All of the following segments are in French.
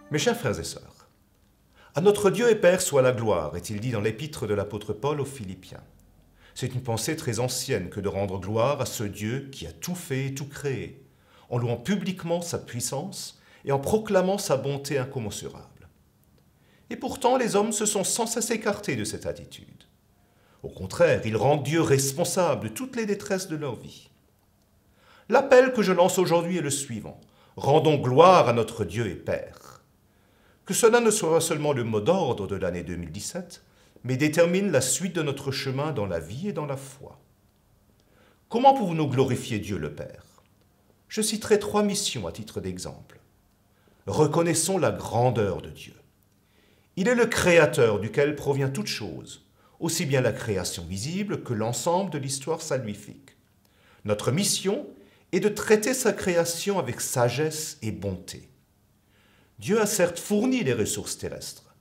Mes chers frères et sœurs, à notre Dieu et Père soit la gloire, est-il dit dans l'épître de l'apôtre Paul aux Philippiens. C'est une pensée très ancienne que de rendre gloire à ce Dieu qui a tout fait et tout créé, en louant publiquement sa puissance et en proclamant sa bonté incommensurable. Et pourtant, les hommes se sont sans cesse écartés de cette attitude. Au contraire, ils rendent Dieu responsable de toutes les détresses de leur vie. L'appel que je lance aujourd'hui est le suivant. Rendons gloire à notre Dieu et Père. Que cela ne soit pas seulement le mot d'ordre de l'année 2017, mais détermine la suite de notre chemin dans la vie et dans la foi. Comment pouvons-nous glorifier Dieu le Père? Je citerai 3 missions à titre d'exemple. Reconnaissons la grandeur de Dieu. Il est le Créateur duquel provient toute chose, aussi bien la création visible que l'ensemble de l'histoire salvifique. Notre mission est de traiter sa création avec sagesse et bonté. Dieu a certes fourni les ressources terrestres,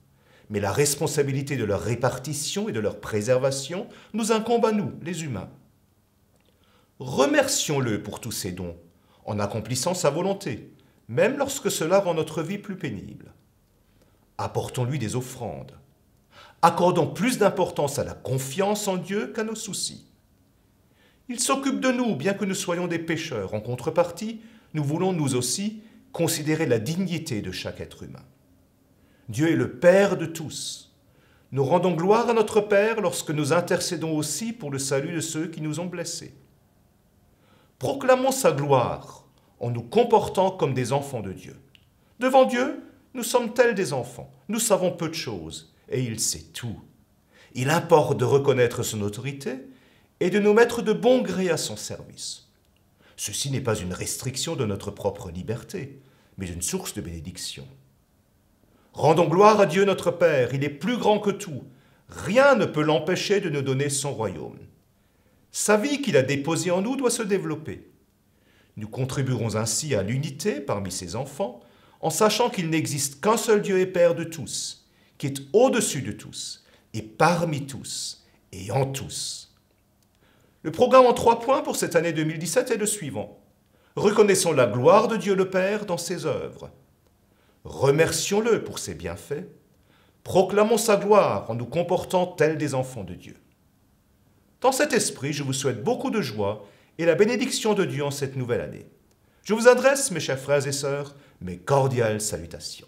mais la responsabilité de leur répartition et de leur préservation nous incombe à nous, les humains. Remercions-le pour tous ses dons, en accomplissant sa volonté, même lorsque cela rend notre vie plus pénible. Apportons-lui des offrandes. Accordons plus d'importance à la confiance en Dieu qu'à nos soucis. Il s'occupe de nous, bien que nous soyons des pécheurs. En contrepartie, nous voulons nous aussi considérer la dignité de chaque être humain. Dieu est le Père de tous. Nous rendons gloire à notre Père lorsque nous intercédons aussi pour le salut de ceux qui nous ont blessés. Proclamons sa gloire en nous comportant comme des enfants de Dieu. Devant Dieu, nous sommes tels des enfants. Nous savons peu de choses et il sait tout. Il importe de reconnaître son autorité et de nous mettre de bon gré à son service. Ceci n'est pas une restriction de notre propre liberté, mais une source de bénédiction. Rendons gloire à Dieu notre Père, il est plus grand que tout. Rien ne peut l'empêcher de nous donner son royaume. Sa vie qu'il a déposée en nous doit se développer. Nous contribuerons ainsi à l'unité parmi ses enfants, en sachant qu'il n'existe qu'un seul Dieu et Père de tous, qui est au-dessus de tous, et parmi tous, et en tous. Le programme en 3 points pour cette année 2017 est le suivant. Reconnaissons la gloire de Dieu le Père dans ses œuvres. Remercions-le pour ses bienfaits. Proclamons sa gloire en nous comportant tels des enfants de Dieu. Dans cet esprit, je vous souhaite beaucoup de joie et la bénédiction de Dieu en cette nouvelle année. Je vous adresse, mes chers frères et sœurs, mes cordiales salutations.